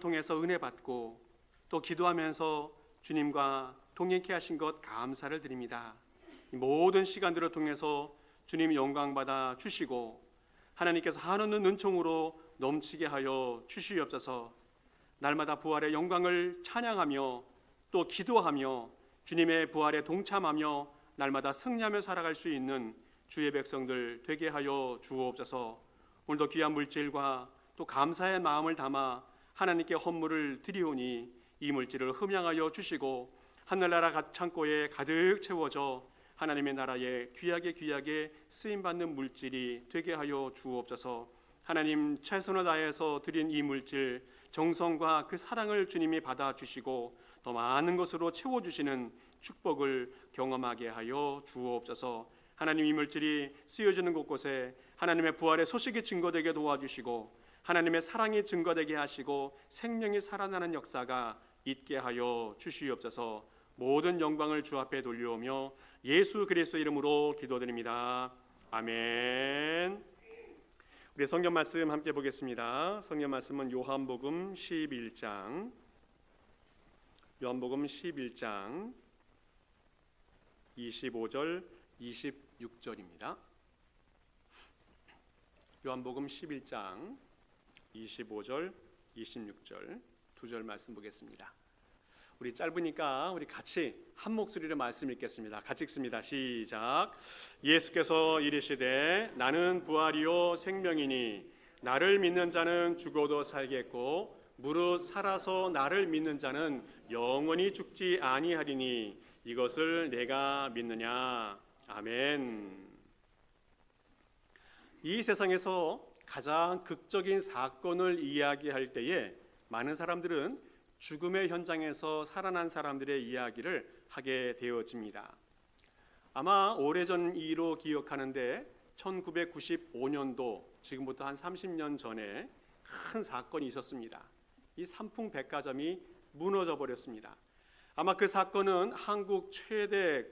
통해서 은혜 받고 또 기도하면서 주님과 동행케 하신 것 감사를 드립니다. 이 모든 시간들을 통해서 주님 영광 받아 주시고 하나님께서 한없는 은총으로 넘치게 하여 주시옵소서. 날마다 부활의 영광을 찬양하며 또 기도하며 주님의 부활에 동참하며 날마다 승리하며 살아갈 수 있는 주의 백성들 되게 하여 주옵소서. 오늘도 귀한 물질과 또 감사의 마음을 담아 하나님께 헌물을 드리오니 이 물질을 흠양하여 주시고 하늘나라 창고에 가득 채워져 하나님의 나라에 귀하게 쓰임받는 물질이 되게 하여 주옵소서. 하나님, 최선을 다해서 드린 이 물질 정성과 그 사랑을 주님이 받아주시고 더 많은 것으로 채워주시는 축복을 경험하게 하여 주옵소서. 하나님, 이 물질이 쓰여지는 곳곳에 하나님의 부활의 소식이 증거되게 도와주시고 하나님의 사랑이 증거되게 하시고 생명이 살아나는 역사가 있게 하여 주시옵소서. 모든 영광을 주 앞에 돌려오며 예수 그리스도 이름으로 기도드립니다. 아멘. 우리 성경 말씀 함께 보겠습니다. 성경 말씀은 요한복음 11장 25절 26절입니다. 요한복음 11장 25절 26절 두 절 말씀 보겠습니다. 우리 짧으니까 우리 같이 한 목소리로 말씀 읽겠습니다. 같이 읽습니다. 시작. 예수께서 이르시되 나는 부활이요 생명이니 나를 믿는 자는 죽어도 살겠고 무릇 살아서 나를 믿는 자는 영원히 죽지 아니하리니 이것을 내가 믿느냐. 아멘. 이 세상에서 가장 극적인 사건을 이야기할 때에 많은 사람들은 죽음의 현장에서 살아난 사람들의 이야기를 하게 되어집니다. 아마 오래전 일로 기억하는데 1995년도 지금부터 한 30년 전에 큰 사건이 있었습니다. 이 삼풍백화점이 무너져 버렸습니다. 아마 그 사건은 한국 최대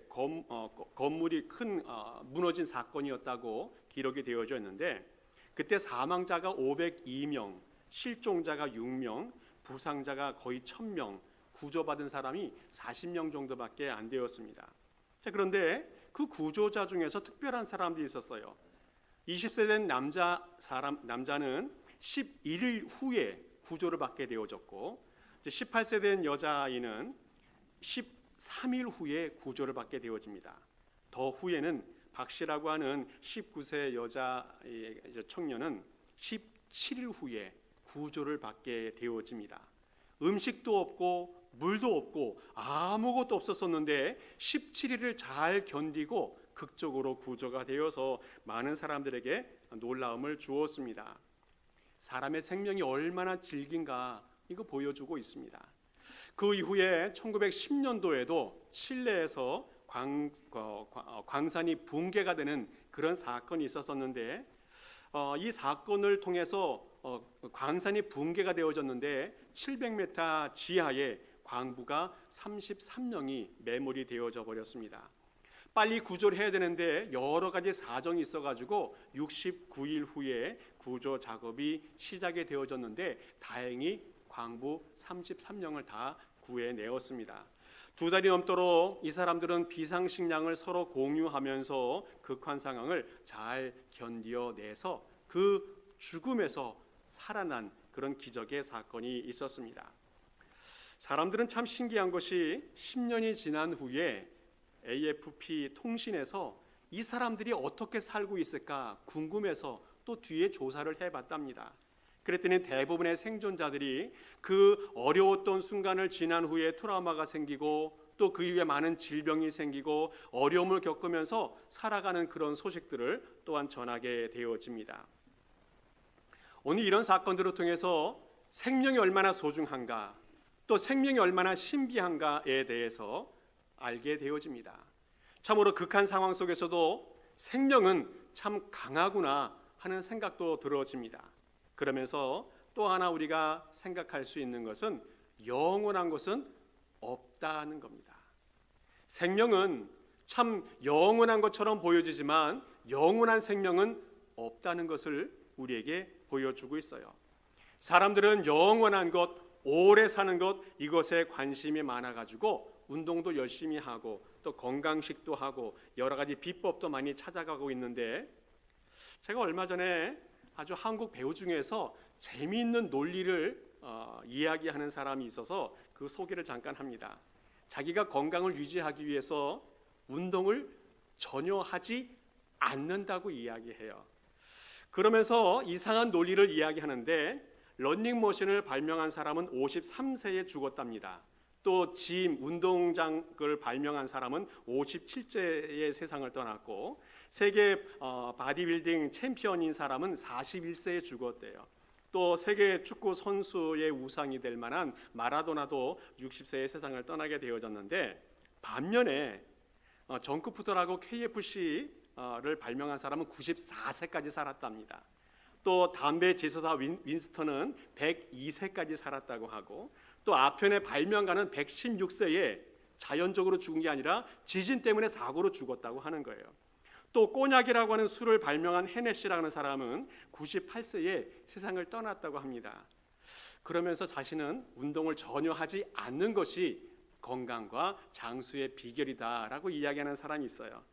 건물이 큰 무너진 사건이었다고 기록이 되어져 있는데 그때 사망자가 502명, 실종자가 6명, 부상자가 거의 1000명, 구조받은 사람이 40명 정도밖에 안 되었습니다. 자, 그런데 그 구조자 중에서 특별한 사람들이 있었어요. 20세 된 남자는 11일 후에 구조를 받게 되어졌고 18세 된 여자아이는 13일 후에 구조를 받게 되어집니다. 더 후에는 박 씨라고 하는 19세 여자 청년은 17일 후에 구조를 받게 되어집니다. 음식도 없고 물도 없고 아무것도 없었었는데 17일을 잘 견디고 극적으로 구조가 되어서 많은 사람들에게 놀라움을 주었습니다. 사람의 생명이 얼마나 질긴가 이거 보여주고 있습니다. 그 이후에 1910년도에도 칠레에서 광산이 붕괴가 되는 그런 사건이 있었었는데 이 사건을 통해서 광산이 붕괴가 되어졌는데 700m 지하에 광부가 33명이 매몰이 되어져 버렸습니다. 빨리 구조를 해야 되는데 여러 가지 사정이 있어가지고 69일 후에 구조 작업이 시작이 되어졌는데 다행히 광부 33명을 다 구해내었습니다. 2달이 넘도록 이 사람들은 비상식량을 서로 공유하면서 극한 상황을 잘 견뎌내서 그 죽음에서 살아난 그런 기적의 사건이 있었습니다. 사람들은 참 신기한 것이 10년이 지난 후에 AFP 통신에서 이 사람들이 어떻게 살고 있을까 궁금해서 또 뒤에 조사를 해봤답니다. 그랬더니 대부분의 생존자들이 그 어려웠던 순간을 지난 후에 트라우마가 생기고 또 그 이후에 많은 질병이 생기고 어려움을 겪으면서 살아가는 그런 소식들을 또한 전하게 되어집니다. 오늘 이런 사건들을 통해서 생명이 얼마나 소중한가 또 생명이 얼마나 신비한가에 대해서 알게 되어집니다. 참으로 극한 상황 속에서도 생명은 참 강하구나 하는 생각도 들어집니다. 그러면서 또 하나 우리가 생각할 수 있는 것은 영원한 것은 없다는 겁니다. 생명은 참 영원한 것처럼 보여지지만 영원한 생명은 없다는 것을 우리에게 보여주고 있어요. 사람들은 영원한 것, 오래 사는 것, 이것에 관심이 많아가지고 운동도 열심히 하고 또 건강식도 하고 여러 가지 비법도 많이 찾아가고 있는데, 제가 얼마 전에 아주 한국 배우 중에서 재미있는 논리를 이야기하는 사람이 있어서 그 소개를 잠깐 합니다. 자기가 건강을 유지하기 위해서 운동을 전혀 하지 않는다고 이야기해요. 그러면서 이상한 논리를 이야기하는데, 러닝머신을 발명한 사람은 53세에 죽었답니다. 또 운동장을 발명한 사람은 57세에 세상을 떠났고, 세계 바디빌딩 챔피언인 사람은 41세에 죽었대요. 또 세계 축구 선수의 우상이 될 만한 마라도나도 60세에 세상을 떠나게 되어졌는데, 반면에 정크푸드라고 KFC를 발명한 사람은 94세까지 살았답니다. 또 담배 제조사 윈스턴은 102세까지 살았다고 하고, 또 아편의 발명가는 116세에 자연적으로 죽은 게 아니라 지진 때문에 사고로 죽었다고 하는 거예요. 또 꼬냑이라고 하는 술을 발명한 헤네시라는 사람은 98세에 세상을 떠났다고 합니다. 그러면서 자신은 운동을 전혀 하지 않는 것이 건강과 장수의 비결이다라고 이야기하는 사람이 있어요.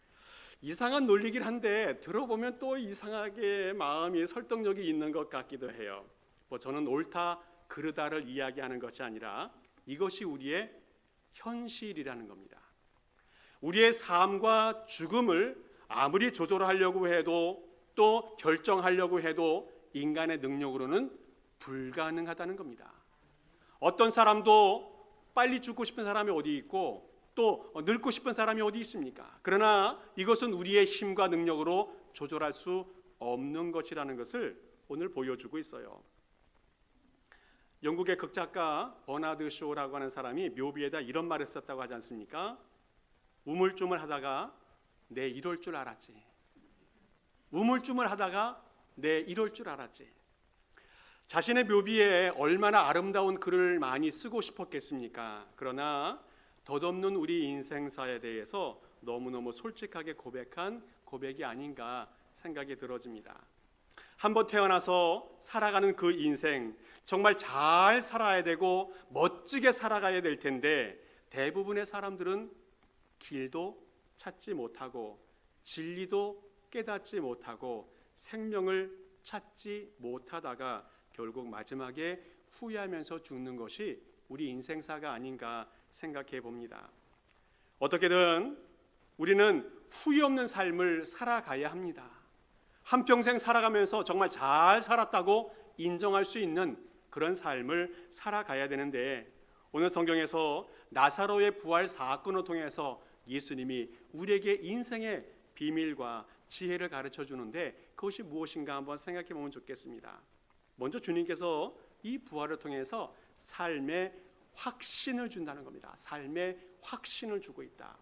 이상한 논리긴 한데 들어보면 또 이상하게 마음이 설득력이 있는 것 같기도 해요. 저는 옳다 그르다를 이야기하는 것이 아니라 이것이 우리의 현실이라는 겁니다. 우리의 삶과 죽음을 아무리 조절하려고 해도 또 결정하려고 해도 인간의 능력으로는 불가능하다는 겁니다. 어떤 사람도 빨리 죽고 싶은 사람이 어디 있고 또 늙고 싶은 사람이 어디 있습니까? 그러나 이것은 우리의 힘과 능력으로 조절할 수 없는 것이라는 것을 오늘 보여주고 있어요. 영국의 극작가 버나드 쇼라고 하는 사람이 묘비에다 이런 말을 썼다고 하지 않습니까? 우물쭈물 하다가 내 이럴 줄 알았지. 우물쭈물 하다가 내 이럴 줄 알았지. 자신의 묘비에 얼마나 아름다운 글을 많이 쓰고 싶었겠습니까? 그러나 덧없는 우리 인생사에 대해서 너무너무 솔직하게 고백한 고백이 아닌가 생각이 들어집니다. 한번 태어나서 살아가는 그 인생, 정말 잘 살아야 되고 멋지게 살아가야 될 텐데, 대부분의 사람들은 길도 찾지 못하고 진리도 깨닫지 못하고 생명을 찾지 못하다가 결국 마지막에 후회하면서 죽는 것이 우리 인생사가 아닌가 생각해 봅니다. 어떻게든 우리는 후회 없는 삶을 살아가야 합니다. 한평생 살아가면서 정말 잘 살았다고 인정할 수 있는 그런 삶을 살아가야 되는데, 오늘 성경에서 나사로의 부활 사건을 통해서 예수님이 우리에게 인생의 비밀과 지혜를 가르쳐 주는데, 그것이 무엇인가 한번 생각해 보면 좋겠습니다. 먼저 주님께서 이 부활을 통해서 삶의 확신을 준다는 겁니다. 삶의 확신을 주고 있다.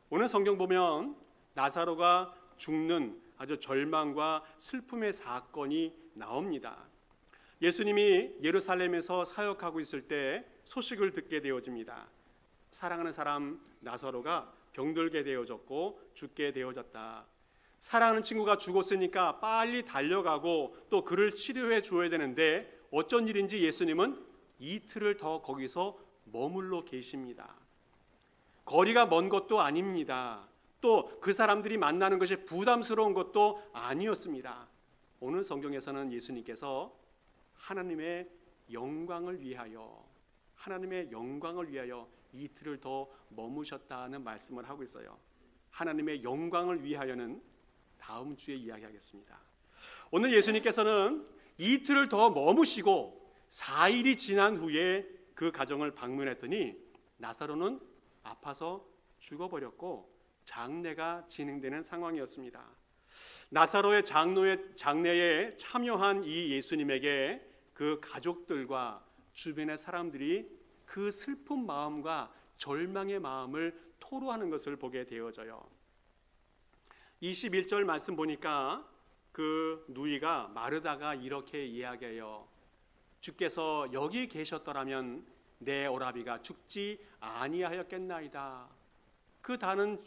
오늘 성경 보면 나사로가 죽는 아주 절망과 슬픔의 사건이 나옵니다. 예수님이 예루살렘에서 사역하고 있을 때 소식을 듣게 되어집니다. 사랑하는 사람 나사로가 병들게 되어졌고 죽게 되어졌다. 사랑하는 친구가 죽었으니까 빨리 달려가고 또 그를 치료해 줘야 되는데 어쩐 일인지 예수님은 이틀을 더 거기서 머물러 계십니다. 거리가 먼 것도 아닙니다. 또 그 사람들이 만나는 것이 부담스러운 것도 아니었습니다. 오늘 성경에서는 예수님께서 하나님의 영광을 위하여 이틀을 더 머무셨다는 말씀을 하고 있어요. 하나님의 영광을 위하여는 다음 주에 이야기하겠습니다. 오늘 예수님께서는 이틀을 더 머무시고 4일이 지난 후에 그 가정을 방문했더니 나사로는 아파서 죽어버렸고 장례가 진행되는 상황이었습니다. 나사로의 장례에 참여한 이 예수님에게 그 가족들과 주변의 사람들이 그 슬픈 마음과 절망의 마음을 토로하는 것을 보게 되어져요. 21절 말씀 보니까 그 누이가 마르다가 이렇게 이야기해요. 주께서 여기 계셨더라면 내 오라비가 죽지 아니하였겠나이다. 그 다른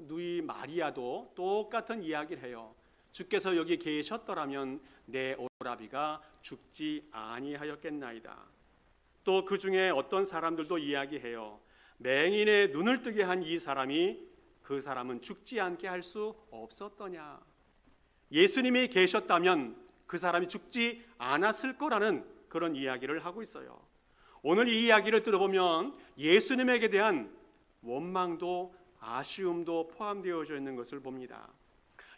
누이 마리아도 똑같은 이야기를 해요. 주께서 여기 계셨더라면 내 오라비가 죽지 아니하였겠나이다. 또 그 중에 어떤 사람들도 이야기해요. 맹인의 눈을 뜨게 한 이 사람이 그 사람은 죽지 않게 할 수 없었더냐. 예수님이 계셨다면 그 사람이 죽지 않았을 거라는 그런 이야기를 하고 있어요. 오늘 이 이야기를 들어보면 예수님에게 대한 원망도 아쉬움도 포함되어져 있는 것을 봅니다.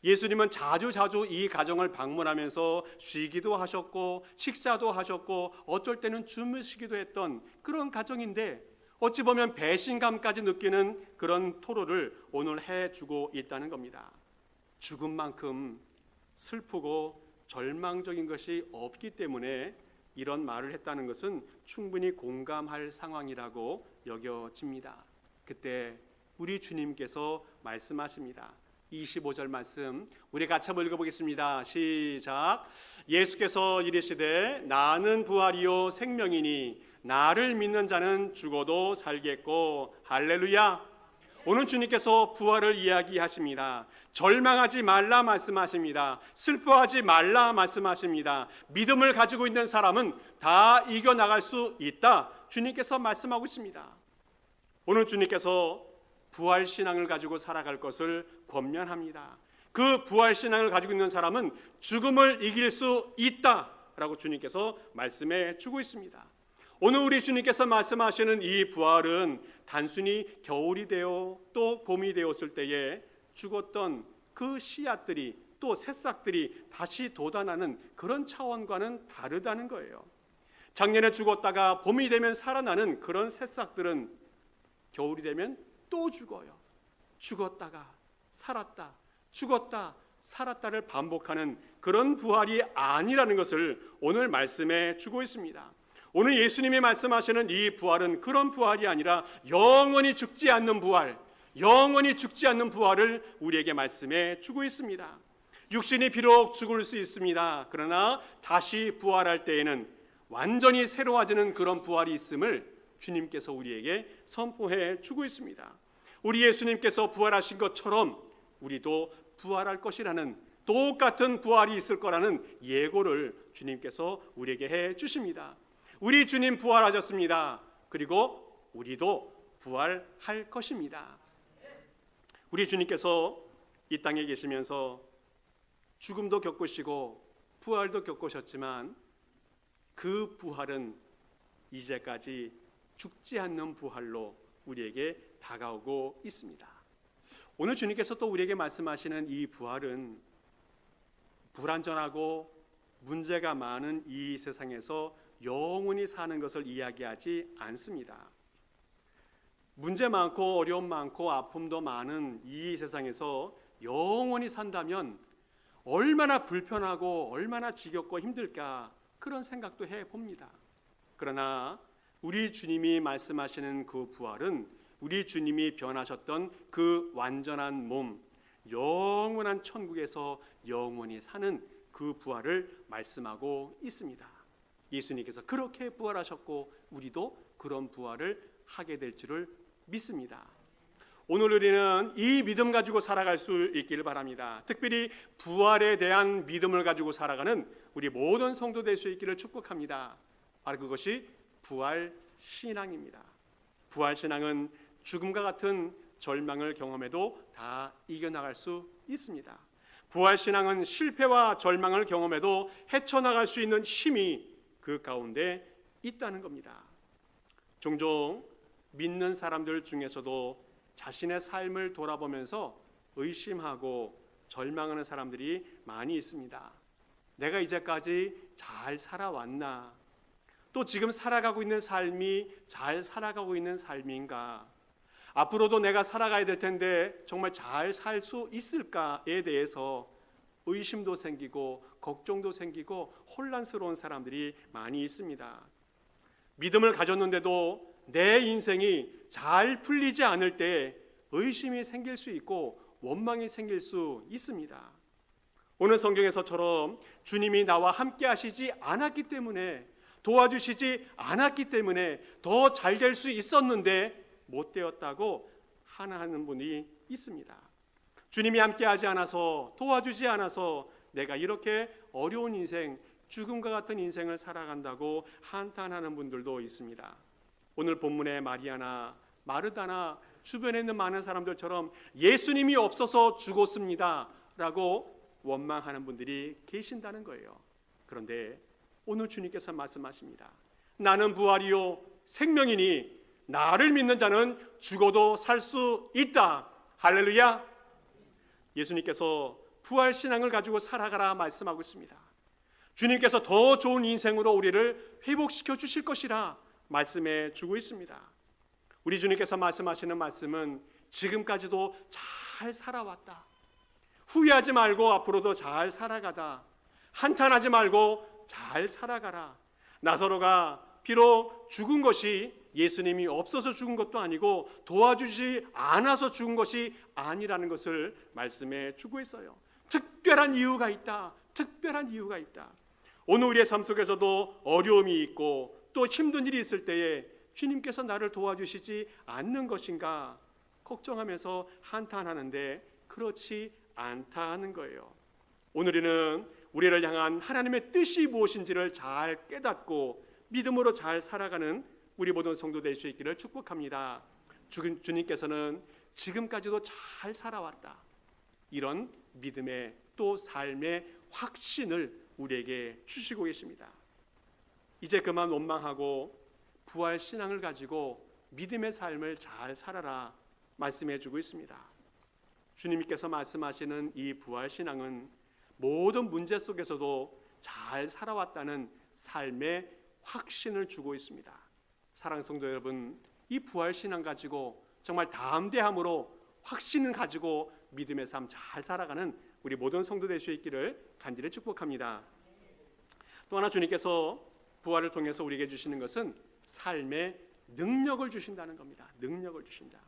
예수님은 자주 이 가정을 방문하면서 쉬기도 하셨고 식사도 하셨고 어쩔 때는 주무시기도 했던 그런 가정인데, 어찌 보면 배신감까지 느끼는 그런 토로를 오늘 해주고 있다는 겁니다. 죽음만큼 슬프고 절망적인 것이 없기 때문에 이런 말을 했다는 것은 충분히 공감할 상황이라고 여겨집니다. 그때 우리 주님께서 말씀하십니다. 25절 말씀 우리 같이 한번 읽어보겠습니다. 시작. 예수께서 이르시되 나는 부활이요 생명이니 나를 믿는 자는 죽어도 살겠고. 할렐루야. 오늘 주님께서 부활을 이야기하십니다. 절망하지 말라 말씀하십니다. 슬퍼하지 말라 말씀하십니다. 믿음을 가지고 있는 사람은 다 이겨나갈 수 있다, 주님께서 말씀하고 있습니다. 오늘 주님께서 부활신앙을 가지고 살아갈 것을 권면합니다. 그 부활신앙을 가지고 있는 사람은 죽음을 이길 수 있다라고 주님께서 말씀해 주고 있습니다. 오늘 우리 주님께서 말씀하시는 이 부활은 단순히 겨울이 되어 또 봄이 되었을 때에 죽었던 그 씨앗들이 또 새싹들이 다시 돋아나는 그런 차원과는 다르다는 거예요. 작년에 죽었다가 봄이 되면 살아나는 그런 새싹들은 겨울이 되면 또 죽어요. 죽었다가 살았다, 죽었다 살았다를 반복하는 그런 부활이 아니라는 것을 오늘 말씀해 주고 있습니다. 오늘 예수님이 말씀하시는 이 부활은 그런 부활이 아니라 영원히 죽지 않는 부활, 영원히 죽지 않는 부활을 우리에게 말씀해 주고 있습니다. 육신이 비록 죽을 수 있습니다. 그러나 다시 부활할 때에는 완전히 새로워지는 그런 부활이 있음을 주님께서 우리에게 선포해 주고 있습니다. 우리 예수님께서 부활하신 것처럼 우리도 부활할 것이라는, 똑같은 부활이 있을 거라는 예고를 주님께서 우리에게 해 주십니다. 우리 주님 부활하셨습니다. 그리고 우리도 부활할 것입니다. 우리 주님께서 이 땅에 계시면서 죽음도 겪으시고 부활도 겪으셨지만 그 부활은 이제까지 죽지 않는 부활로 우리에게 다가오고 있습니다. 오늘 주님께서 또 우리에게 말씀하시는 이 부활은 불완전하고 문제가 많은 이 세상에서 영원히 사는 것을 이야기하지 않습니다. 문제 많고 어려움 많고 아픔도 많은 이 세상에서 영원히 산다면 얼마나 불편하고 얼마나 지겹고 힘들까, 그런 생각도 해봅니다. 그러나 우리 주님이 말씀하시는 그 부활은 우리 주님이 변하셨던 그 완전한 몸, 영원한 천국에서 영원히 사는 그 부활을 말씀하고 있습니다. 예수님께서 그렇게 부활하셨고 우리도 그런 부활을 하게 될 줄을 믿습니다. 오늘 우리는 이 믿음 가지고 살아갈 수 있기를 바랍니다. 특별히 부활에 대한 믿음을 가지고 살아가는 우리 모든 성도 될 수 있기를 축복합니다. 바로 그것이 부활신앙입니다. 부활신앙은 죽음과 같은 절망을 경험해도 다 이겨나갈 수 있습니다. 부활신앙은 실패와 절망을 경험해도 헤쳐나갈 수 있는 힘이 그 가운데 있다는 겁니다. 종종 믿는 사람들 중에서도 자신의 삶을 돌아보면서 의심하고 절망하는 사람들이 많이 있습니다. 내가 이제까지 잘 살아왔나? 또 지금 살아가고 있는 삶이 잘 살아가고 있는 삶인가? 앞으로도 내가 살아가야 될 텐데 정말 잘 살 수 있을까에 대해서 의심도 생기고 걱정도 생기고 혼란스러운 사람들이 많이 있습니다. 믿음을 가졌는데도 내 인생이 잘 풀리지 않을 때 의심이 생길 수 있고 원망이 생길 수 있습니다. 오늘 성경에서처럼 주님이 나와 함께 하시지 않았기 때문에, 도와주시지 않았기 때문에 더 잘 될 수 있었는데 못 되었다고 하는 분이 있습니다. 주님이 함께 하지 않아서, 도와주지 않아서 내가 이렇게 어려운 인생, 죽음과 같은 인생을 살아간다고 한탄하는 분들도 있습니다. 오늘 본문의 마리아나 마르다나 주변에 있는 많은 사람들처럼 예수님이 없어서 죽었습니다 라고 원망하는 분들이 계신다는 거예요. 그런데 오늘 주님께서 말씀하십니다. 나는 부활이요 생명이니 나를 믿는 자는 죽어도 살 수 있다. 할렐루야. 예수님께서 부활 신앙을 가지고 살아가라 말씀하고 있습니다. 주님께서 더 좋은 인생으로 우리를 회복시켜 주실 것이라 말씀해 주고 있습니다. 우리 주님께서 말씀하시는 말씀은 지금까지도 잘 살아왔다. 후회하지 말고 앞으로도 잘 살아가다. 한탄하지 말고 잘 살아가라. 나사로가 비록 죽은 것이 예수님이 없어서 죽은 것도 아니고 도와주지 않아서 죽은 것이 아니라는 것을 말씀해 주고 있어요. 특별한 이유가 있다. 특별한 이유가 있다. 오늘 우리의 삶 속에서도 어려움이 있고 또 힘든 일이 있을 때에 주님께서 나를 도와주시지 않는 것인가 걱정하면서 한탄하는데 그렇지 않다는 거예요. 오늘은 우리를 향한 하나님의 뜻이 무엇인지를 잘 깨닫고 믿음으로 잘 살아가는 우리 모든 성도 될 수 있기를 축복합니다. 주님께서는 지금까지도 잘 살아왔다. 이런 믿음의 또 삶의 확신을 우리에게 주시고 계십니다. 이제 그만 원망하고 부활 신앙을 가지고 믿음의 삶을 잘 살아라 말씀해 주고 있습니다. 주님께서 말씀하시는 이 부활 신앙은 모든 문제 속에서도 잘 살아왔다는 삶의 확신을 주고 있습니다. 사랑하는 성도 여러분, 이 부활 신앙 가지고 정말 담대함으로 확신을 가지고 믿음의 삶 잘 살아가는 우리 모든 성도 될 수 있기를 간절히 축복합니다. 또 하나 주님께서 부활을 통해서 우리에게 주시는 것은 삶의 능력을 주신다는 겁니다. 능력을 주신다.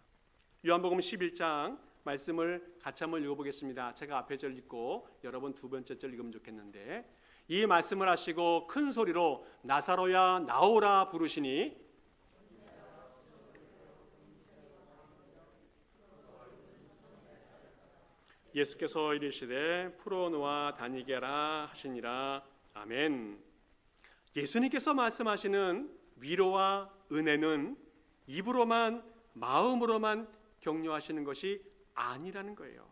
요한복음 11장 말씀을 같이 한번 읽어보겠습니다. 제가 앞에 절 읽고 여러분 두 번째 절 읽으면 좋겠는데, 이 말씀을 하시고 큰 소리로 나사로야 나오라 부르시니 예수께서 이르시되 풀어놓아 다니게라 하시니라. 아멘. 예수님께서 말씀하시는 위로와 은혜는 입으로만 마음으로만 격려하시는 것이 아니라는 거예요.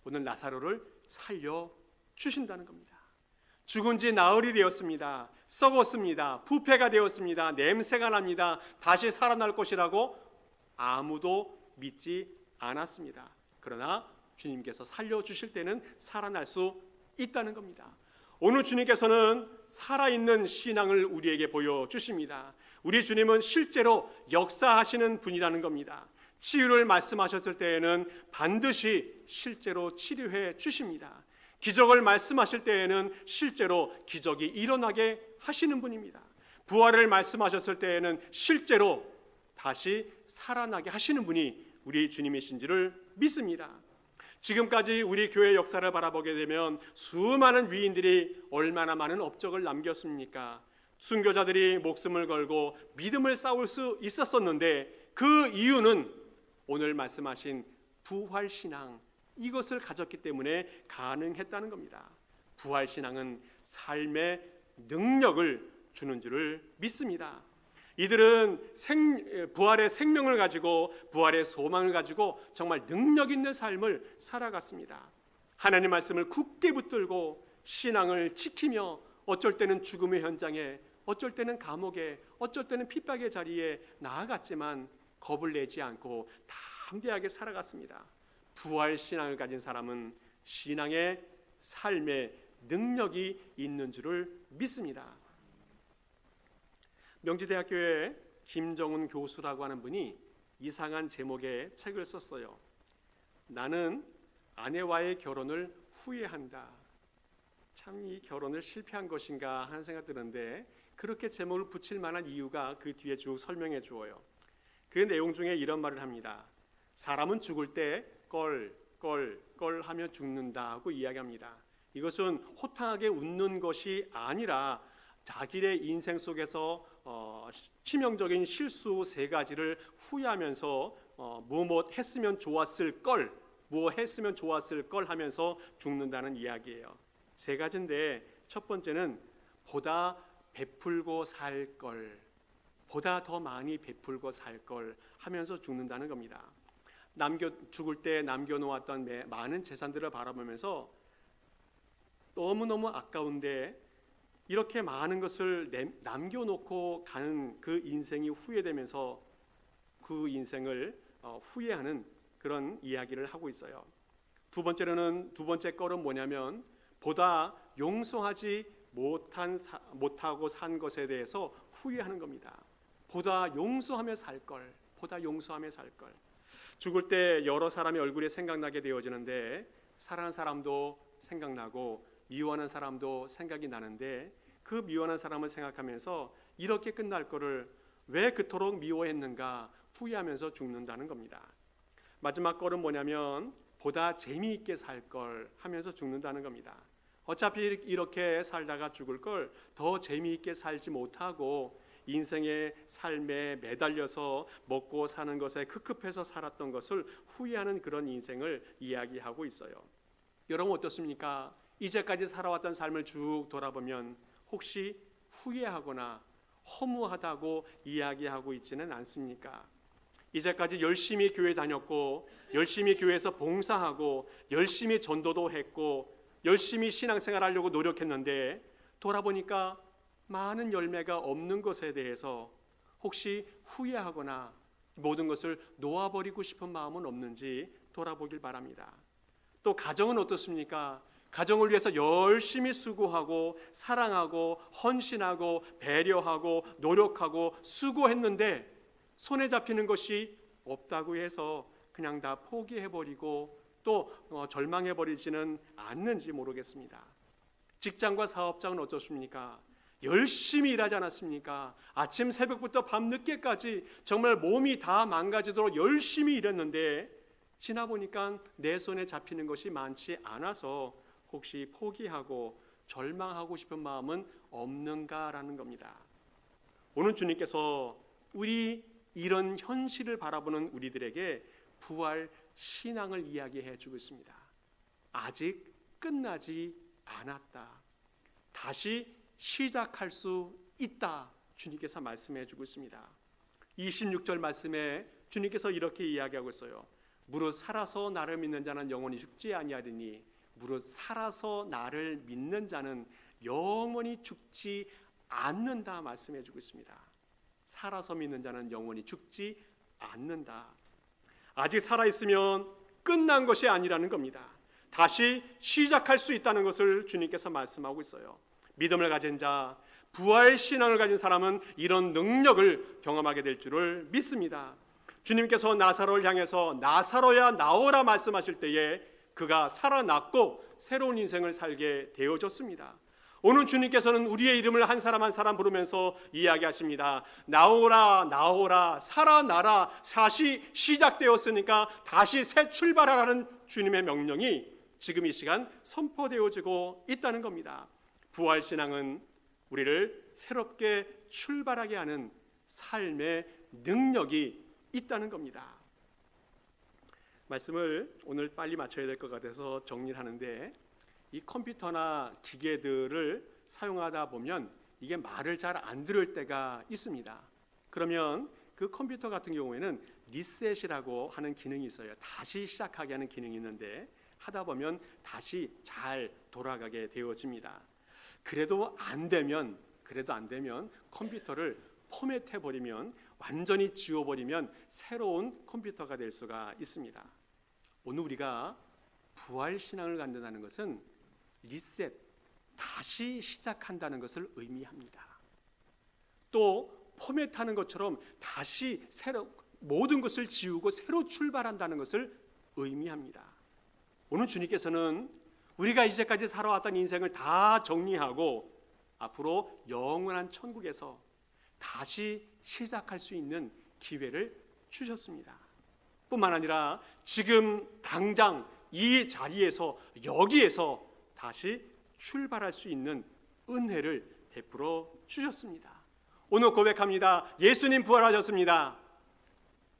오늘 나사로를 살려 주신다는 겁니다. 죽은 지 나흘이 되었습니다. 썩었습니다. 부패가 되었습니다. 냄새가 납니다. 다시 살아날 것이라고 아무도 믿지 않았습니다. 그러나 주님께서 살려주실 때는 살아날 수 있다는 겁니다. 오늘 주님께서는 살아있는 신앙을 우리에게 보여주십니다. 우리 주님은 실제로 역사하시는 분이라는 겁니다. 치유를 말씀하셨을 때에는 반드시 실제로 치료해 주십니다. 기적을 말씀하실 때에는 실제로 기적이 일어나게 하시는 분입니다. 부활을 말씀하셨을 때에는 실제로 다시 살아나게 하시는 분이 우리 주님이신지를 믿습니다. 지금까지 우리 교회 역사를 바라보게 되면 수많은 위인들이 얼마나 많은 업적을 남겼습니까? 순교자들이 목숨을 걸고 믿음을 쌓을 수 있었었는데 그 이유는 오늘 말씀하신 부활신앙, 이것을 가졌기 때문에 가능했다는 겁니다. 부활신앙은 삶의 능력을 주는 줄을 믿습니다. 이들은 부활의 생명을 가지고 부활의 소망을 가지고 정말 능력 있는 삶을 살아갔습니다. 하나님 말씀을 굳게 붙들고 신앙을 지키며 어쩔 때는 죽음의 현장에, 어쩔 때는 감옥에, 어쩔 때는 핍박의 자리에 나아갔지만 겁을 내지 않고 담대하게 살아갔습니다. 부활 신앙을 가진 사람은 신앙의 삶의 능력이 있는 줄을 믿습니다. 명지대학교에 김정은 교수라고 하는 분이 이상한 제목의 책을 썼어요. 나는 아내와의 결혼을 후회한다. 참 이 결혼을 실패한 것인가 하는 생각 드는데 그렇게 제목을 붙일 만한 이유가 그 뒤에 쭉 설명해 주어요. 그 내용 중에 이런 말을 합니다. 사람은 죽을 때 껄 하며 죽는다고 이야기합니다. 이것은 호탕하게 웃는 것이 아니라 자기의 인생 속에서 치명적인 실수 세 가지를 후회하면서 무엇 했으면 좋았을 걸, 무엇 했으면 좋았을 걸 하면서 죽는다는 이야기예요. 세 가지인데 첫 번째는 보다 베풀고 살 걸, 보다 더 많이 베풀고 살 걸 하면서 죽는다는 겁니다. 죽을 때 남겨놓았던 많은 재산들을 바라보면서 너무너무 아까운데 이렇게 많은 것을 남겨놓고 가는 그 인생이 후회되면서 그 인생을 후회하는 그런 이야기를 하고 있어요. 두 번째 거는 뭐냐면 보다 용서하지 못하고 산 것에 대해서 후회하는 겁니다. 보다 용서하며 살 걸, 보다 용서하며 살 걸. 죽을 때 여러 사람의 얼굴이 생각나게 되어지는데 사랑하는 사람도 생각나고 미워하는 사람도 생각이 나는데 그 미워하는 사람을 생각하면서 이렇게 끝날 거를 왜 그토록 미워했는가 후회하면서 죽는다는 겁니다. 마지막 거는 뭐냐면 보다 재미있게 살 걸 하면서 죽는다는 겁니다. 어차피 이렇게 살다가 죽을 걸 더 재미있게 살지 못하고 인생의 삶에 매달려서 먹고 사는 것에 급급해서 살았던 것을 후회하는 그런 인생을 이야기하고 있어요. 여러분 어떻습니까? 이제까지 살아왔던 삶을 쭉 돌아보면 혹시 후회하거나 허무하다고 이야기하고 있지는 않습니까? 이제까지 열심히 교회 다녔고 열심히 교회에서 봉사하고 열심히 전도도 했고 열심히 신앙생활 하려고 노력했는데 돌아보니까 많은 열매가 없는 것에 대해서 혹시 후회하거나 모든 것을 놓아버리고 싶은 마음은 없는지 돌아보길 바랍니다. 또 가정은 어떻습니까? 가정을 위해서 열심히 수고하고 사랑하고 헌신하고 배려하고 노력하고 수고했는데 손에 잡히는 것이 없다고 해서 그냥 다 포기해버리고 또 절망해버리지는 않는지 모르겠습니다. 직장과 사업장은 어떻습니까? 열심히 일하지 않았습니까? 아침 새벽부터 밤늦게까지 정말 몸이 다 망가지도록 열심히 일했는데 지나 보니까 내 손에 잡히는 것이 많지 않아서 혹시 포기하고 절망하고 싶은 마음은 없는가라는 겁니다. 오늘 주님께서 우리 이런 현실을 바라보는 우리들에게 부활 신앙을 이야기해 주고 있습니다. 아직 끝나지 않았다. 다시 시작할 수 있다. 주님께서 말씀해 주고 있습니다. 26절 말씀에 주님께서 이렇게 이야기하고 있어요. 무릇 살아서 나를 믿는 자는 영원히 죽지 아니하리니 무릇 살아서 나를 믿는 자는 영원히 죽지 않는다 말씀해 주고 있습니다. 살아서 믿는 자는 영원히 죽지 않는다. 아직 살아있으면 끝난 것이 아니라는 겁니다. 다시 시작할 수 있다는 것을 주님께서 말씀하고 있어요. 믿음을 가진 자, 부활 신앙을 가진 사람은 이런 능력을 경험하게 될 줄을 믿습니다. 주님께서 나사로를 향해서 나사로야 나오라 말씀하실 때에 그가 살아났고 새로운 인생을 살게 되어졌습니다. 오늘 주님께서는 우리의 이름을 한 사람 한 사람 부르면서 이야기하십니다. 나오라 나오라 살아나라. 다시 시작되었으니까 다시 새 출발하라는 주님의 명령이 지금 이 시간 선포되어지고 있다는 겁니다. 부활신앙은 우리를 새롭게 출발하게 하는 삶의 능력이 있다는 겁니다. 말씀을 오늘 빨리 마쳐야 될 것 같아서 정리를 하는데 이 컴퓨터나 기계들을 사용하다 보면 이게 말을 잘 안 들을 때가 있습니다. 그러면 그 컴퓨터 같은 경우에는 리셋이라고 하는 기능이 있어요. 다시 시작하게 하는 기능이 있는데 하다 보면 다시 잘 돌아가게 되어집니다. 그래도 안 되면 컴퓨터를 포맷해 버리면 완전히 지워버리면 새로운 컴퓨터가 될 수가 있습니다. 오늘 우리가 부활신앙을 갖는다는 것은 리셋, 다시 시작한다는 것을 의미합니다. 또 포맷하는 것처럼 다시 모든 것을 지우고 새로 출발한다는 것을 의미합니다. 오늘 주님께서는 우리가 이제까지 살아왔던 인생을 다 정리하고 앞으로 영원한 천국에서 다시 시작할 수 있는 기회를 주셨습니다. 뿐만 아니라 지금 당장 이 자리에서 여기에서 다시 출발할 수 있는 은혜를 베풀어 주셨습니다. 오늘 고백합니다. 예수님 부활하셨습니다.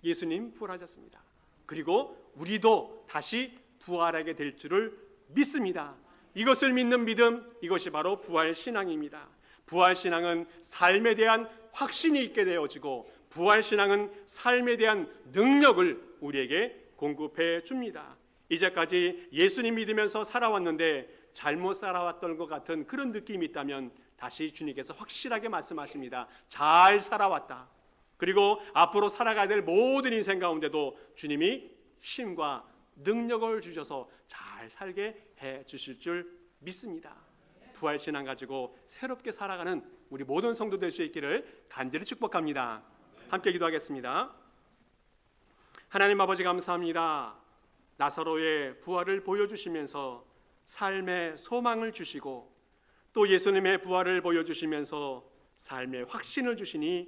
예수님 부활하셨습니다. 그리고 우리도 다시 부활하게 될 줄을 믿습니다. 이것을 믿는 믿음, 이것이 바로 부활 신앙입니다. 부활신앙은 삶에 대한 확신이 있게 되어지고 부활신앙은 삶에 대한 능력을 우리에게 공급해 줍니다. 이제까지 예수님 믿으면서 살아왔는데 잘못 살아왔던 것 같은 그런 느낌이 있다면 다시 주님께서 확실하게 말씀하십니다. 잘 살아왔다. 그리고 앞으로 살아가야 될 모든 인생 가운데도 주님이 힘과 능력을 주셔서 잘 살게 해 주실 줄 믿습니다. 부활신앙 가지고 새롭게 살아가는 우리 모든 성도 될 수 있기를 간절히 축복합니다. 함께 기도하겠습니다. 하나님 아버지 감사합니다. 나사로의 부활을 보여주시면서 삶의 소망을 주시고 또 예수님의 부활을 보여주시면서 삶의 확신을 주시니